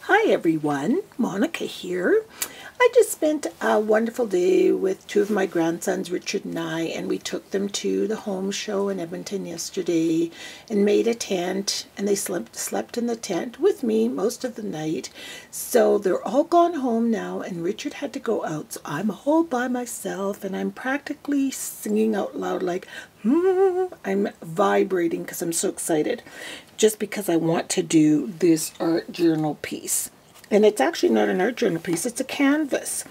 Hi everyone, Monica here. I just spent a wonderful day with two of my grandsons, Richard and I, and we took them to the home show in Edmonton yesterday and made a tent, and they slept in the tent with me most of the night. So they're all gone home now, and Richard had to go out, so I'm all by myself, and I'm practically singing out loud like, I'm vibrating because I'm so excited, just because I want to do this art journal piece. And it's actually not an art journal piece, it's a canvas.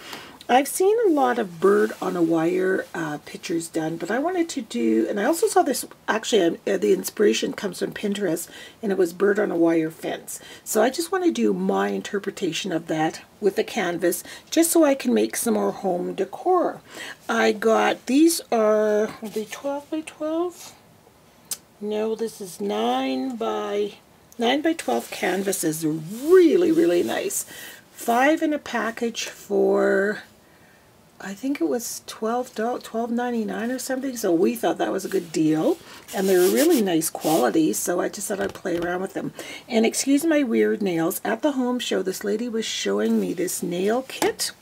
I've seen a lot of bird on a wire pictures done, but I wanted to do, and I also saw this, actually the inspiration comes from Pinterest, and it was bird on a wire fence. So I just want to do my interpretation of that with a canvas, just so I can make some more home decor. I got, these are they 12 by 12? No, this is 9 by 12 canvases. They're really, really nice. 5 in a package for, I think it was $12.99 or something. So we thought that was a good deal, and they're really nice quality. So I just thought I'd play around with them. And excuse my weird nails. At the home show, this lady was showing me this nail kit.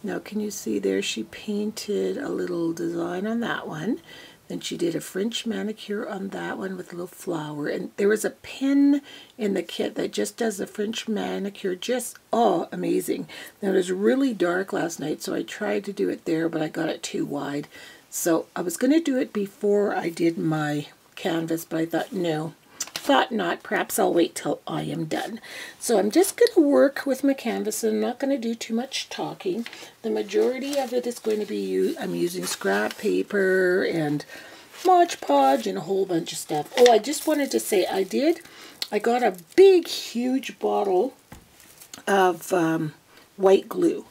Now, can you see there? She painted a little design on that one. Then she did a French manicure on that one with a little flower. And there was a pin in the kit that just does the French manicure. Just, oh, amazing. Now, it was really dark last night, so I tried to do it there, but I got it too wide. So I was going to do it before I did my canvas, but I thought, no. Thought not. Perhaps I'll wait till I am done. So I'm just going to work with my canvas, and I'm not going to do too much talking. The majority of it is going to be, I'm using scrap paper and Mod Podge and a whole bunch of stuff. Oh, I just wanted to say I got a big, huge bottle of white glue.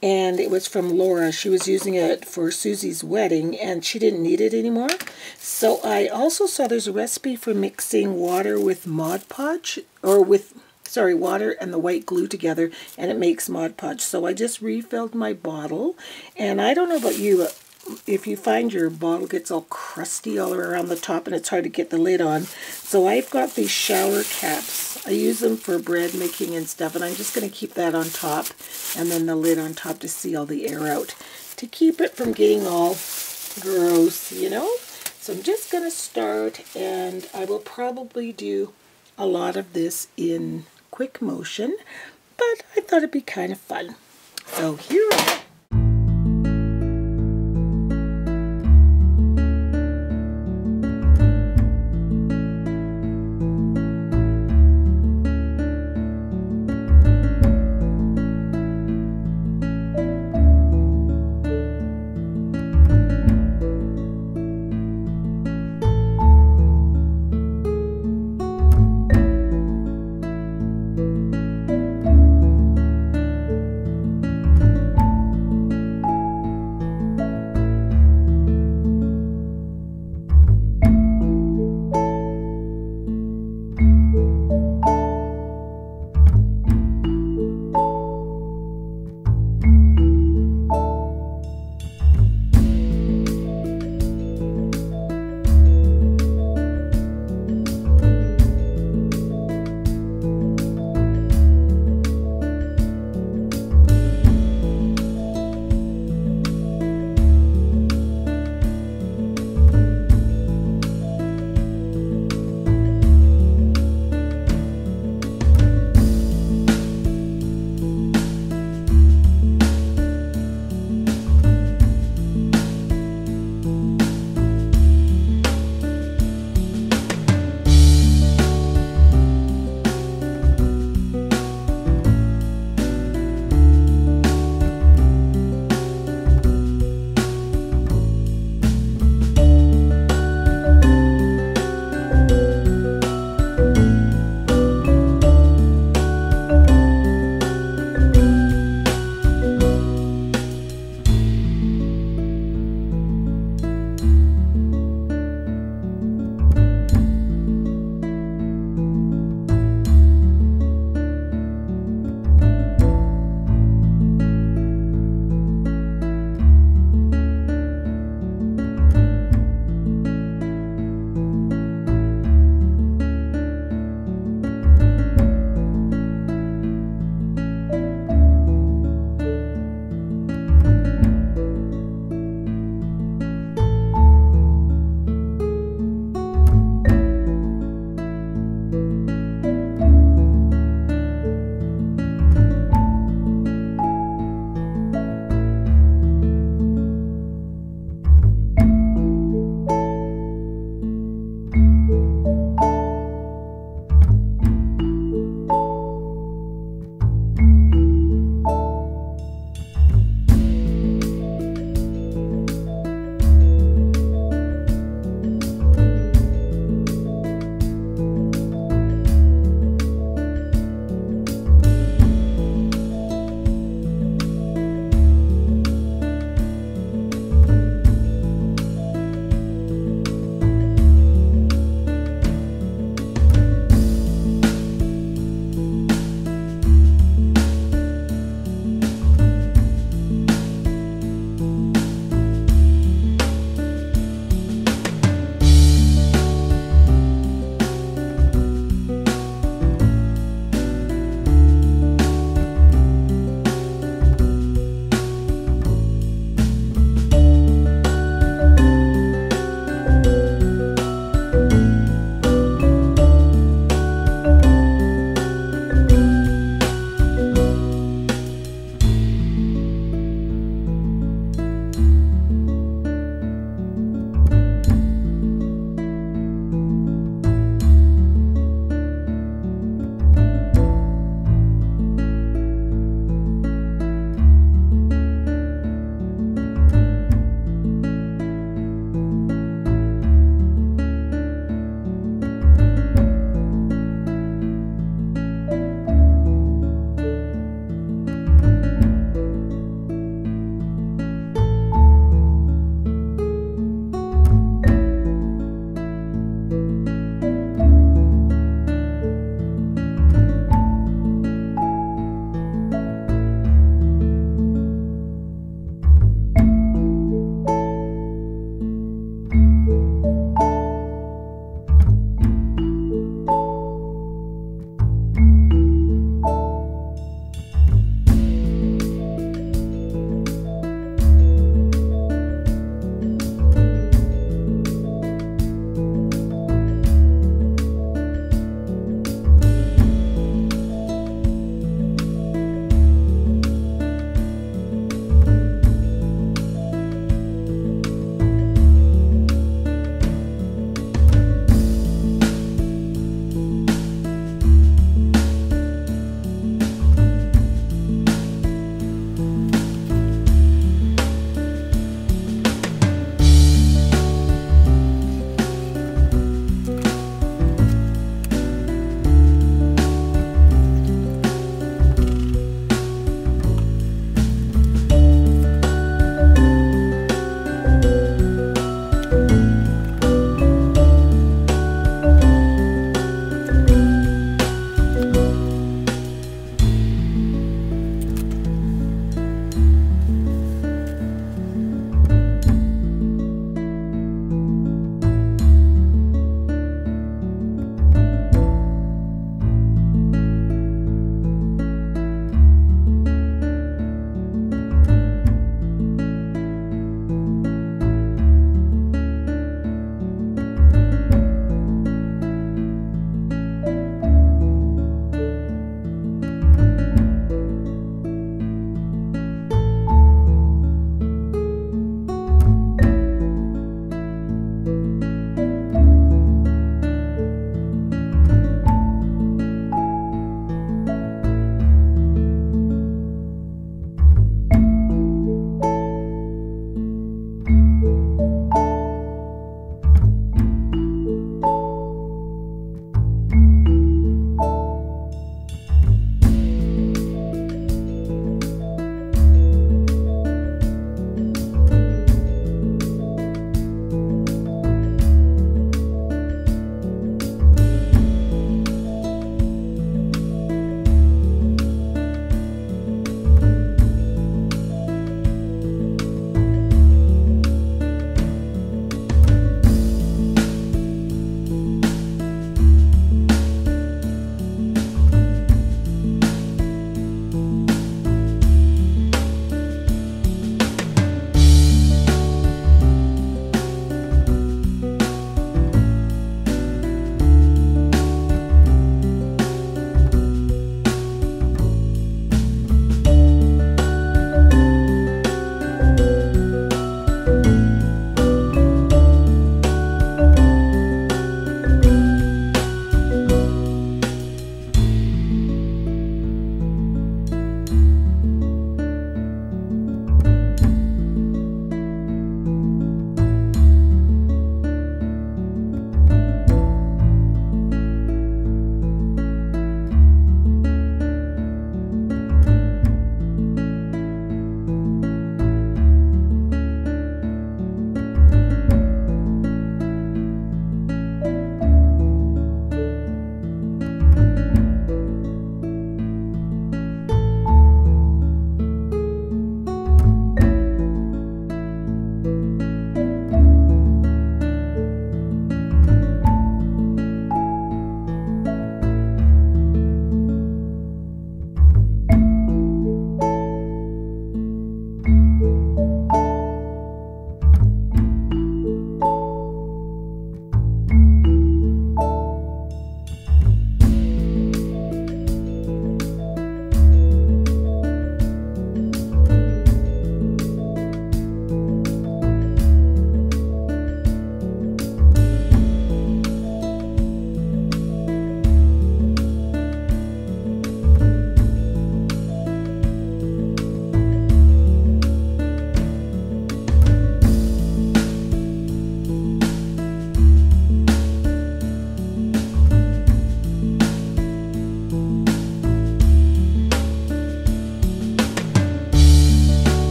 And it was from Laura. She was using it for Susie's wedding, and she didn't need it anymore. So I also saw there's a recipe for mixing water with Mod Podge, or with, sorry, water and the white glue together, and it makes Mod Podge. So I just refilled my bottle, and I don't know about you, but if you find your bottle gets all crusty all around the top and it's hard to get the lid on. So I've got these shower caps. I use them for bread making and stuff, and I'm just going to keep that on top and then the lid on top to seal the air out to keep it from getting all gross, you know. So I'm just going to start, and I will probably do a lot of this in quick motion, but I thought it'd be kind of fun. So here I go.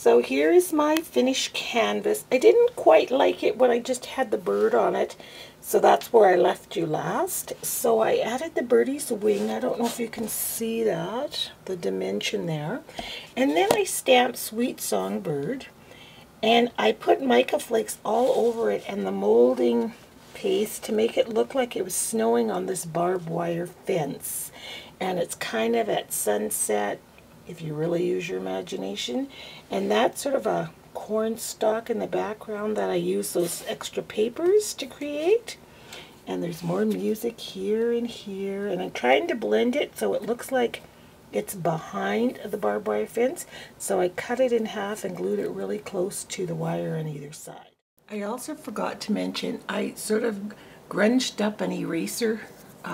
So here's my finished canvas. I didn't quite like it when I just had the bird on it, so that's where I left you last. So I added the birdie's wing. I don't know if you can see that, the dimension there. And then I stamped Sweet Songbird, and I put mica flakes all over it and the molding paste to make it look like it was snowing on this barbed wire fence. And it's kind of at sunset, if you really use your imagination. And that's sort of a corn stalk in the background that I use those extra papers to create. And there's more music here and here, and I'm trying to blend it so it looks like it's behind the barbed wire fence. So I cut it in half and glued it really close to the wire on either side. I also forgot to mention, I sort of grunged up an eraser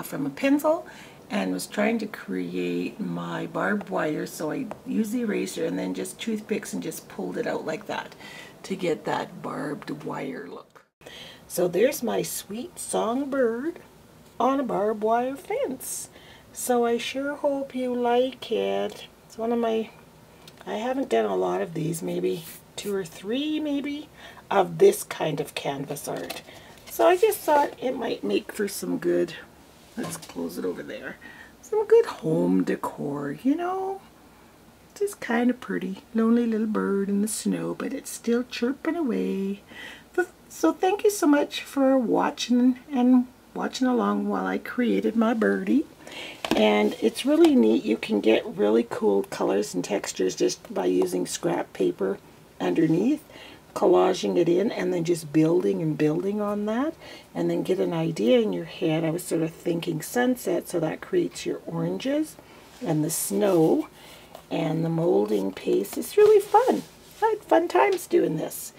from a pencil and was trying to create my barbed wire, so I used the eraser and then just toothpicks and just pulled it out like that to get that barbed wire look. So there's my sweet songbird on a barbed wire fence. So I sure hope you like it. It's one of my, I haven't done a lot of these, maybe 2 or 3 maybe, of this kind of canvas art. So I just thought it might make for some good, let's close it over there, some good home decor, you know. Just kind of pretty, lonely little bird in the snow, but it's still chirping away. So thank you so much for watching and watching along while I created my birdie. And it's really neat. You can get really cool colors and textures just by using scrap paper underneath, collaging it in, and then just building and building on that, and then get an idea in your head. I was sort of thinking sunset, so that creates your oranges and the snow and the molding paste. It's really fun. I had fun times doing this.